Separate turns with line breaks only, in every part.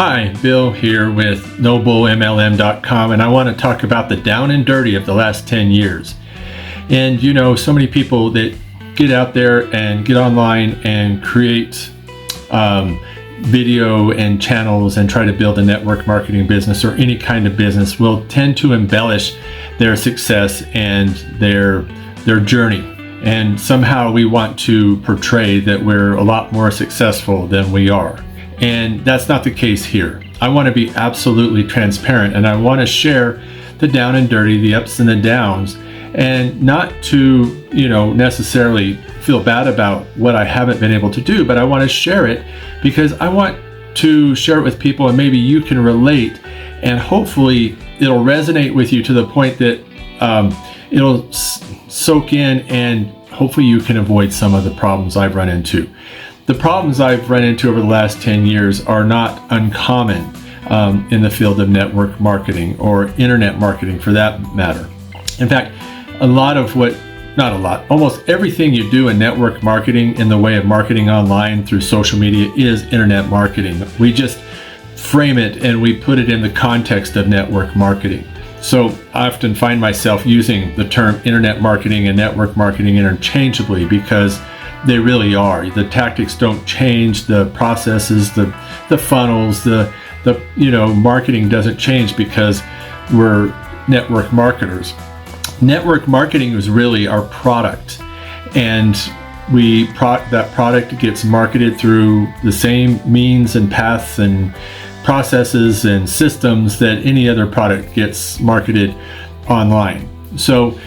Hi, Bill here with NobleMLM.com, and I want to talk about the down and dirty of the last 10 years. And so many people that get out there and get online and create video and channels and try to build a network marketing business or any kind of business will tend to embellish their success and their journey. And somehow we want to portray that we're a lot more successful than we are. And that's not the case here. I want to be absolutely transparent, and I want to share the down and dirty, the ups and the downs, and not to, necessarily feel bad about what I haven't been able to do, but I want to share it because I want to share it with people, and maybe you can relate, and hopefully it'll resonate with you to the point that it'll soak in, and hopefully you can avoid some of the problems I've run into. The problems I've run into over the last 10 years are not uncommon in the field of network marketing or internet marketing for that matter. In fact, almost everything you do in network marketing in the way of marketing online through social media is internet marketing. We just frame it and we put it in the context of network marketing. So I often find myself using the term internet marketing and network marketing interchangeably because they really are. The tactics don't change, the processes, the funnels, the marketing doesn't change because we're network marketers. Network marketing is really our product, and that product gets marketed through the same means and paths and processes and systems that any other product gets marketed online. So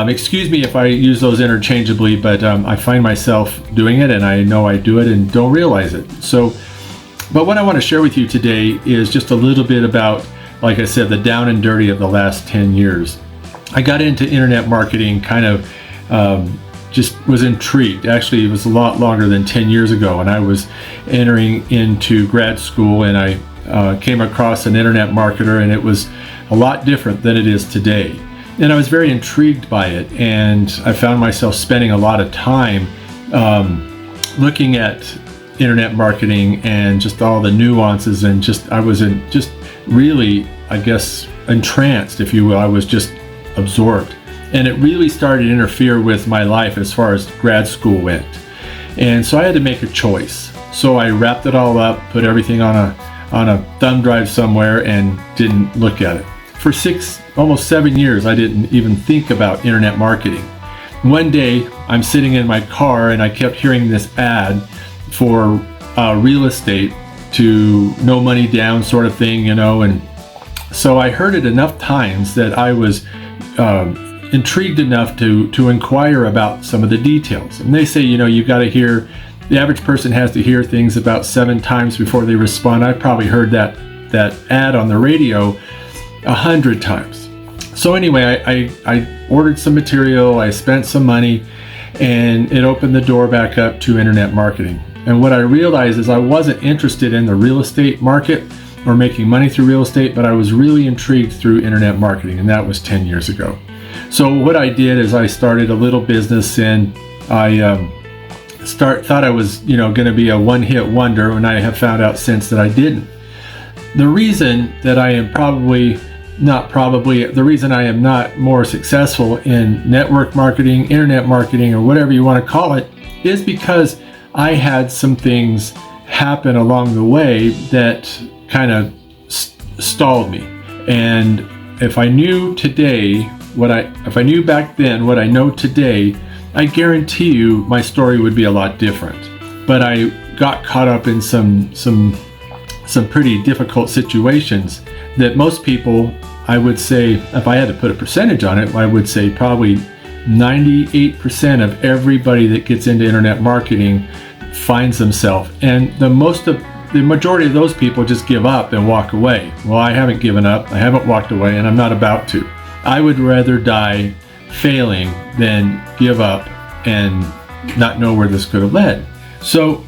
excuse me if I use those interchangeably, but I find myself doing it, and I know I do it and don't realize it. But what I want to share with you today is just a little bit about, like I said, the down and dirty of the last 10 years. I got into internet marketing kind of just was intrigued. Actually, it was a lot longer than 10 years ago, and I was entering into grad school, and I came across an internet marketer, and it was a lot different than it is today. And I was very intrigued by it, and I found myself spending a lot of time looking at internet marketing and just all the nuances, and I was really, I guess, entranced, if you will. I was just absorbed, and it really started to interfere with my life as far as grad school went. And so I had to make a choice. So I wrapped it all up, put everything on a thumb drive somewhere, and didn't look at it. For almost 7 years, I didn't even think about internet marketing. One day, I'm sitting in my car, and I kept hearing this ad for real estate to no money down sort of thing, and so I heard it enough times that I was intrigued enough to inquire about some of the details. And they say, you got to hear, the average person has to hear things about 7 times before they respond. I probably heard that ad on the radio 100 times. So anyway, I ordered some material, I spent some money, and it opened the door back up to internet marketing. And what I realized is I wasn't interested in the real estate market or making money through real estate, but I was really intrigued through internet marketing, and that was 10 years ago. So what I did is I started a little business, and I thought I was going to be a one-hit wonder, and I have found out since that I didn't. The reason that I am the reason I am not more successful in network marketing, internet marketing, or whatever you want to call it, is because I had some things happen along the way that kind of stalled me. And if I knew back then what I know today, I guarantee you my story would be a lot different. But I got caught up in some pretty difficult situations that most people, I would say, if I had to put a percentage on it, I would say probably 98% of everybody that gets into internet marketing finds themselves. And the majority of those people just give up and walk away. Well, I haven't given up, I haven't walked away, and I'm not about to. I would rather die failing than give up and not know where this could have led. So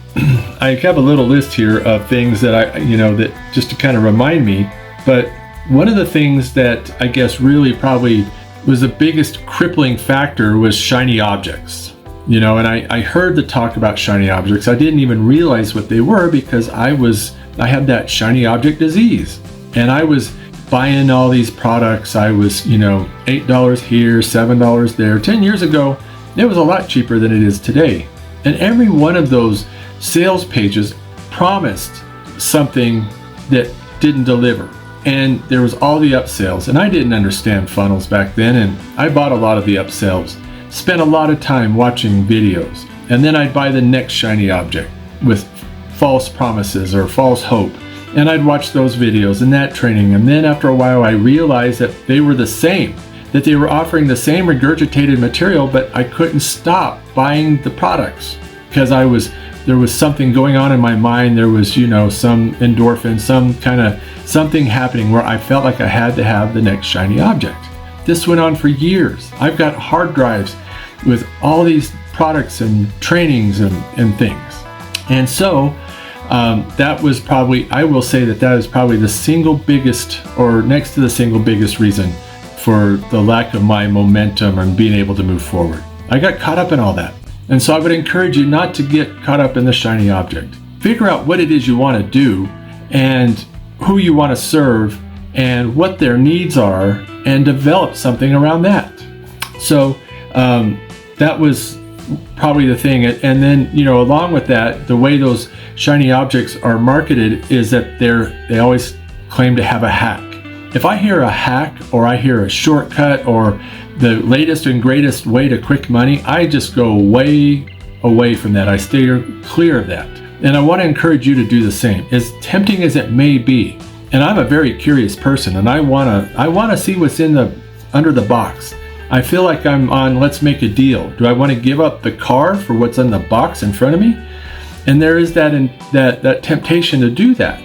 I have a little list here of things that that just to kind of remind me. But one of the things that I guess really probably was the biggest crippling factor was shiny objects. And I heard the talk about shiny objects. I didn't even realize what they were because I was I had that shiny object disease, and I was buying all these products. I was, $8 here, $7 there. 10 years ago, it was a lot cheaper than it is today. And every one of those sales pages promised something that didn't deliver. And there was all the upsells, and I didn't understand funnels back then, and I bought a lot of the upsells, spent a lot of time watching videos, and then I'd buy the next shiny object with false promises or false hope, and I'd watch those videos and that training, and then after a while I realized that they were the same, that they were offering the same regurgitated material, but I couldn't stop buying the products because there was something going on in my mind. There was, some endorphin, something happening where I felt like I had to have the next shiny object. This went on for years. I've got hard drives with all these products and trainings and things. And so that was probably, I will say that is probably the single biggest, or next to the single biggest reason for the lack of my momentum and being able to move forward. I got caught up in all that. And so I would encourage you not to get caught up in the shiny object. Figure out what it is you want to do and who you want to serve and what their needs are, and develop something around that. So that was probably the thing. And then, along with that, the way those shiny objects are marketed is that they always claim to have a hack. If I hear a hack, or I hear a shortcut, or the latest and greatest way to quick money, I just go way away from that. I stay clear of that. And I want to encourage you to do the same, as tempting as it may be. And I'm a very curious person, and I want to see what's under the box. I feel like I'm on Let's Make a Deal. Do I want to give up the car for what's in the box in front of me? And there is that temptation to do that.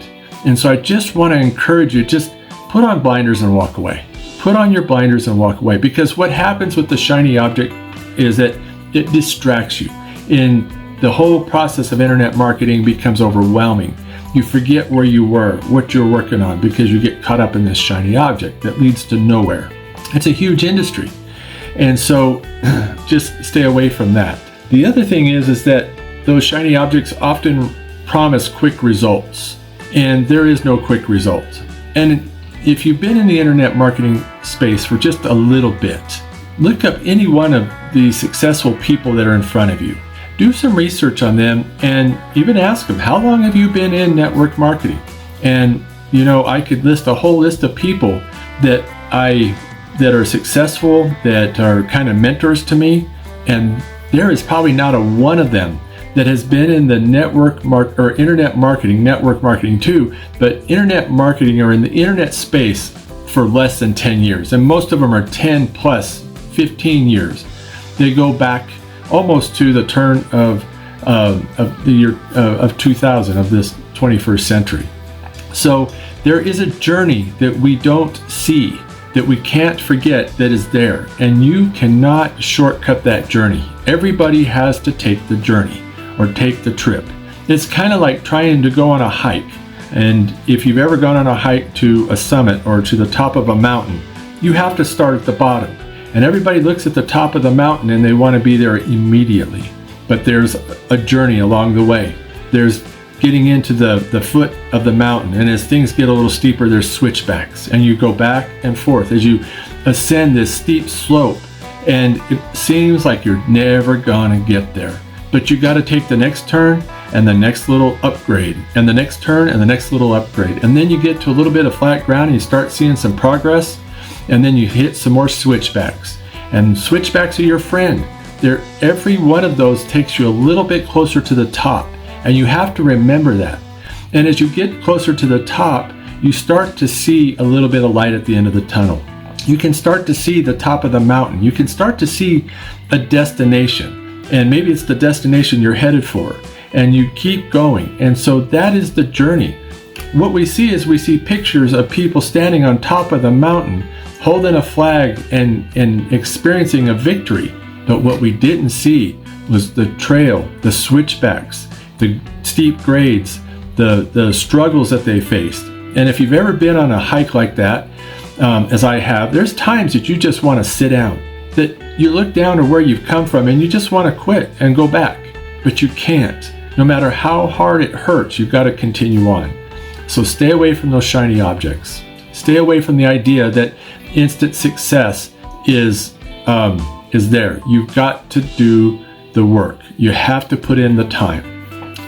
And so I just want to encourage you, just put on blinders and walk away. Put on your blinders and walk away, because what happens with the shiny object is that it distracts you. In the whole process of internet marketing becomes overwhelming. You forget where you were, what you're working on, because you get caught up in this shiny object that leads to nowhere. It's a huge industry. And so just stay away from that. The other thing is that those shiny objects often promise quick results, and there is no quick result. And if you've been in the internet marketing space for just a little bit, look up any one of the successful people that are in front of you. Do some research on them, and even ask them, how long have you been in network marketing? And I could list a whole list of people that are successful, that are kind of mentors to me, and there is probably not a one of them that has been in the internet marketing, network marketing too, but internet marketing or in the internet space for less than 10 years. And most of them are 10 plus 15 years. They go back almost to the turn of the year of 2000, of this 21st century. So there is a journey that we don't see, that we can't forget, that is there, and you cannot shortcut that journey. Everybody has to take the journey or take the trip. It's kind of like trying to go on a hike. And if you've ever gone on a hike to a summit or to the top of a mountain, you have to start at the bottom. And everybody looks at the top of the mountain and they want to be there immediately. But there's a journey along the way. There's getting into the foot of the mountain, and as things get a little steeper, there's switchbacks, and you go back and forth as you ascend this steep slope, and it seems like you're never gonna get there. But you got to take the next turn and the next little upgrade, and the next turn and the next little upgrade, and then you get to a little bit of flat ground and you start seeing some progress, and then you hit some more switchbacks. And switchbacks are your friend. Every one of those takes you a little bit closer to the top, and you have to remember that. And as you get closer to the top, you start to see a little bit of light at the end of the tunnel. You can start to see the top of the mountain. You can start to see a destination, and maybe it's the destination you're headed for, and you keep going. And so that is the journey. What we see is we see pictures of people standing on top of the mountain, holding a flag and experiencing a victory. But what we didn't see was the trail, the switchbacks, the steep grades, the struggles that they faced. And if you've ever been on a hike like that, as I have, there's times that you just want to sit down, that you look down to where you've come from and you just want to quit and go back, but you can't. No matter how hard it hurts, you've got to continue on. So stay away from those shiny objects. Stay away from the idea that instant success is there. You've got to do the work. You have to put in the time.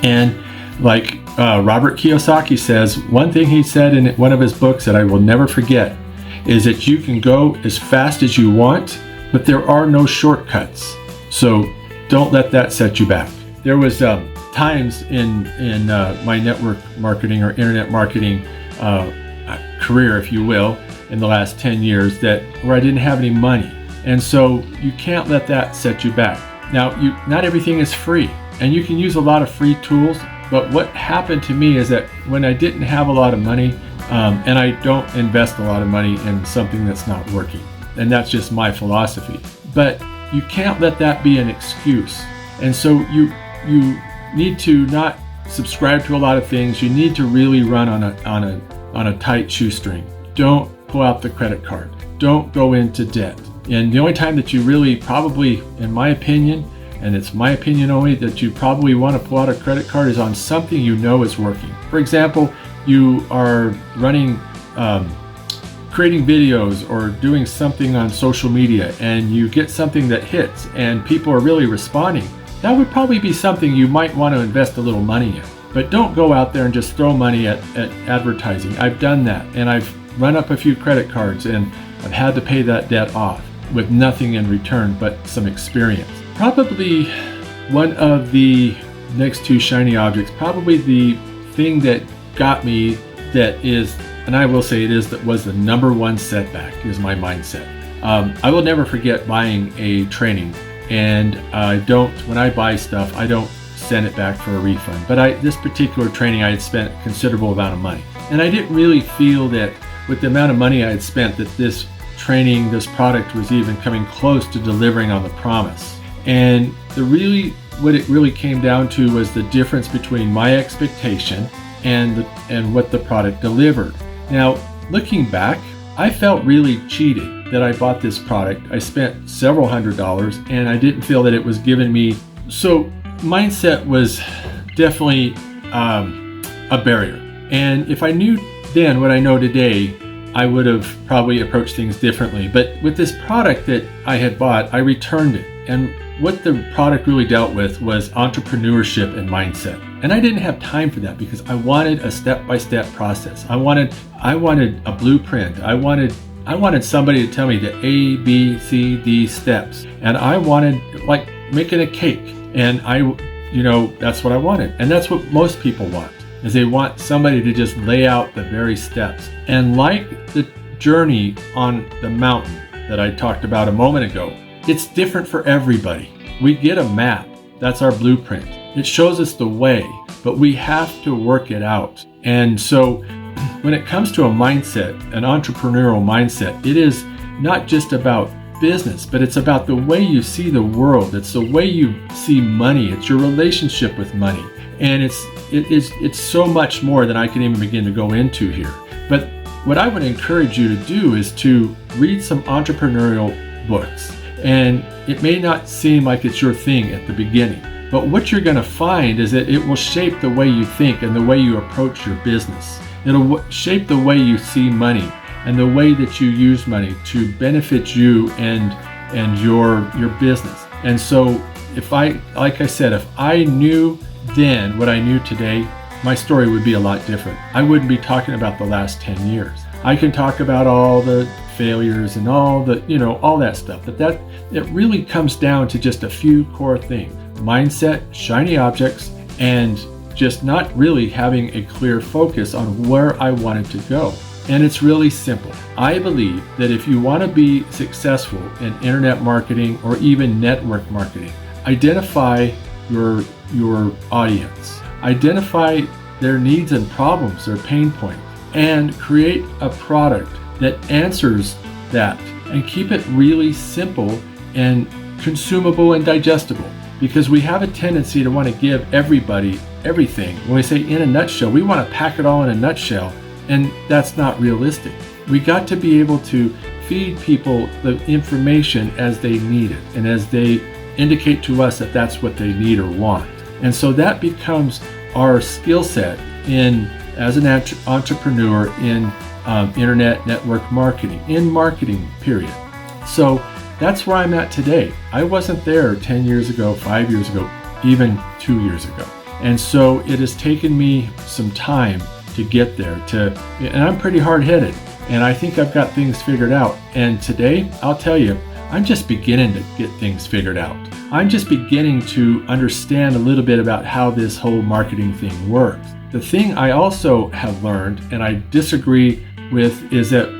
And like Robert Kiyosaki says, one thing he said in one of his books that I will never forget is that you can go as fast as you want, but there are no shortcuts. So don't let that set you back. There was times in my network marketing or internet marketing career, if you will, in the last 10 years where I didn't have any money. And so you can't let that set you back. Now, not everything is free, and you can use a lot of free tools, but what happened to me is that when I didn't have a lot of money, and I don't invest a lot of money in something that's not working, and that's just my philosophy. But you can't let that be an excuse. And so you need to not subscribe to a lot of things. You need to really run on a tight shoestring. Don't pull out the credit card. Don't go into debt. And the only time that you really probably, in my opinion, and it's my opinion only, that you probably want to pull out a credit card is on something you know is working. For example, you are running, creating videos or doing something on social media, and you get something that hits and people are really responding. That would probably be something you might want to invest a little money in. But don't go out there and just throw money at advertising. I've done that, and I've run up a few credit cards, and I've had to pay that debt off with nothing in return but some experience. Probably one of the next two shiny objects, probably the thing that got me, that is, and I will say it is, that was the number one setback, is my mindset. I will never forget buying a training, and when I buy stuff, I don't send it back for a refund. But this particular training, I had spent a considerable amount of money, and I didn't really feel that with the amount of money I had spent, that this training, this product was even coming close to delivering on the promise. And what it really came down to was the difference between my expectation and what the product delivered. Now, looking back, I felt really cheated that I bought this product. I spent several $100s, and I didn't feel that it was giving me. So mindset was definitely a barrier. And if I knew then what I know today, I would have probably approached things differently. But with this product that I had bought, I returned it. And what the product really dealt with was entrepreneurship and mindset. And I didn't have time for that because I wanted a step-by-step process. I wanted a blueprint. I wanted somebody to tell me the A, B, C, D steps. And I wanted, like making a cake. And that's what I wanted. And that's what most people want, is they want somebody to just lay out the very steps. And like the journey on the mountain that I talked about a moment ago, it's different for everybody. We get a map. That's our blueprint. It shows us the way, but we have to work it out. And so when it comes to a mindset, an entrepreneurial mindset, it is not just about business, but it's about the way you see the world. It's the way you see money. It's your relationship with money. And it's so much more than I can even begin to go into here. But what I would encourage you to do is to read some entrepreneurial books. And it may not seem like it's your thing at the beginning, but what you're going to find is that it will shape the way you think and the way you approach your business. It'll shape the way you see money and the way that you use money to benefit you and your business. And so if I knew then what I knew today, my story would be a lot different. I wouldn't be talking about the last 10 years. I can talk about all the failures and all that stuff, but it really comes down to just a few core things: mindset, shiny objects, and just not really having a clear focus on where I wanted to go. And it's really simple. I believe that if you want to be successful in internet marketing or even network marketing, identify your audience, identify their needs and problems, their pain points, and create a product that answers that, and keep it really simple and consumable and digestible. Because we have a tendency to want to give everybody everything. When we say in a nutshell, we want to pack it all in a nutshell, and that's not realistic. We got to be able to feed people the information as they need it and as they indicate to us that that's what they need or want. And so that becomes our skill set in as an entrepreneur in internet network marketing, in marketing, period. So that's where I'm at today. I wasn't there 10 years ago, 5 years ago, even 2 years ago. And so it has taken me some time to get there, and I'm pretty hard-headed, and I think I've got things figured out. And today, I'll tell you, I'm just beginning to get things figured out. I'm just beginning to understand a little bit about how this whole marketing thing works. The thing I also have learned, and I disagree with, is that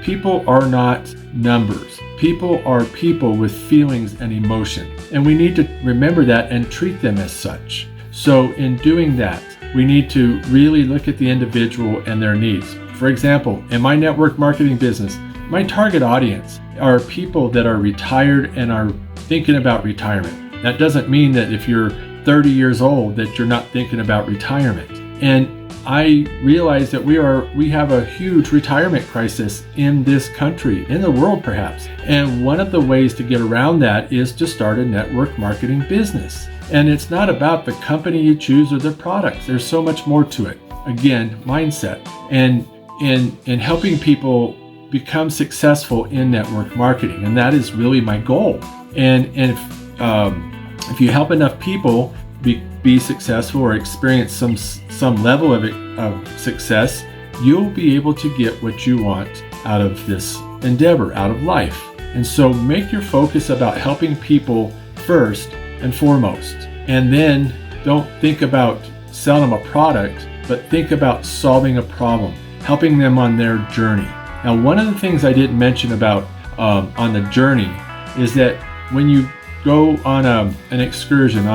people are not numbers. People are people with feelings and emotion, and we need to remember that and treat them as such. So in doing that, we need to really look at the individual and their needs. For example, in my network marketing business, my target audience are people that are retired and are thinking about retirement. That doesn't mean that if you're 30 years old that you're not thinking about retirement. And I realize that we have a huge retirement crisis in this country, in the world perhaps. And one of the ways to get around that is to start a network marketing business. And it's not about the company you choose or the products. There's so much more to it. Again, mindset. And in helping people become successful in network marketing. And that is really my goal. And if you help enough people be successful or experience some level of success, you'll be able to get what you want out of this endeavor, out of life. And so make your focus about helping people first and foremost. And then don't think about selling them a product, but think about solving a problem, helping them on their journey. Now, one of the things I didn't mention about on the journey is that when you go on an excursion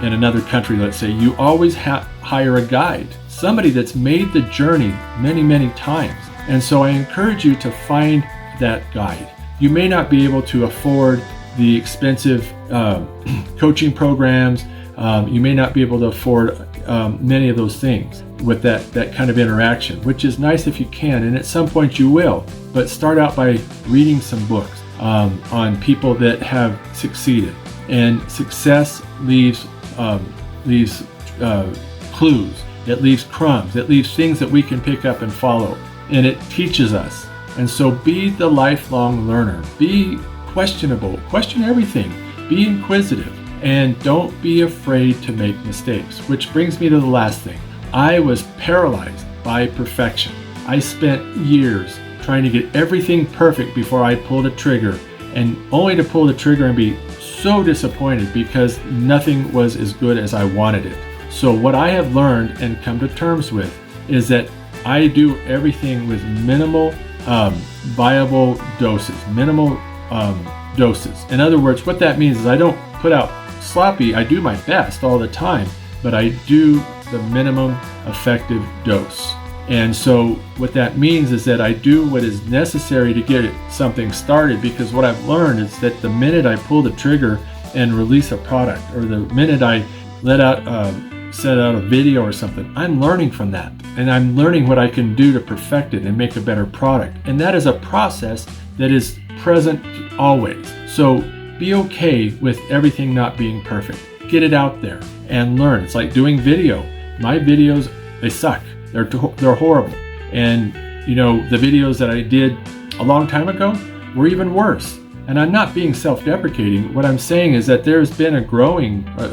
in another country, let's say, you always hire a guide, somebody that's made the journey many, many times. And so I encourage you to find that guide. You may not be able to afford the expensive coaching programs. You may not be able to afford many of those things with that kind of interaction, which is nice if you can, and at some point you will. But start out by reading some books on people that have succeeded. And success leaves clues, it leaves crumbs, it leaves things that we can pick up and follow, and it teaches us. And so be the lifelong learner. Be questionable, question everything, be inquisitive, and don't be afraid to make mistakes. Which brings me to the last thing. I was paralyzed by perfection. I spent years trying to get everything perfect before I pulled a trigger, and only to pull the trigger and be so disappointed because nothing was as good as I wanted it. So what I have learned and come to terms with is that I do everything with minimal viable doses, doses. In other words, what that means is I don't put out sloppy. I do my best all the time, but I do the minimum effective dose. And so what that means is that I do what is necessary to get something started, because what I've learned is that the minute I pull the trigger and release a product, or the minute I set out a video or something, I'm learning from that. And I'm learning what I can do to perfect it and make a better product. And that is a process that is present always. So be okay with everything not being perfect. Get it out there and learn. It's like doing video. My videos, they suck. They're horrible. And the videos that I did a long time ago were even worse. And I'm not being self-deprecating. What I'm saying is that there's been a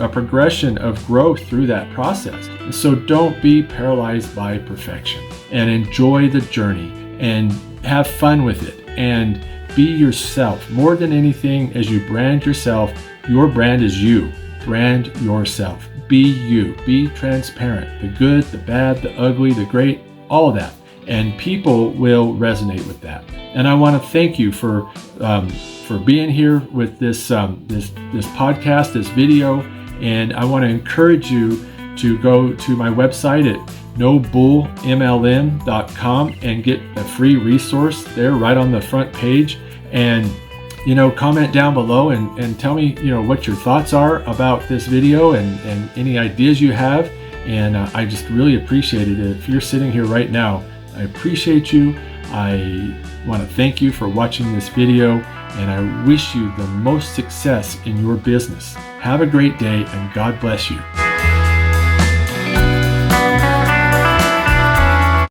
progression of growth through that process. And so don't be paralyzed by perfection, and enjoy the journey and have fun with it, and be yourself. More than anything, as you brand yourself, your brand is you. Brand yourself. Be you. Be transparent. The good, the bad, the ugly, the great, all of that. And people will resonate with that. And I want to thank you for being here with this podcast, this video. And I want to encourage you to go to my website at nobullmlm.com and get a free resource there right on the front page. And comment down below and tell me what your thoughts are about this video and any ideas you have. And I just really appreciate it. If you're sitting here right now, I appreciate you. I want to thank you for watching this video, and I wish you the most success in your business. Have a great day, and God bless you.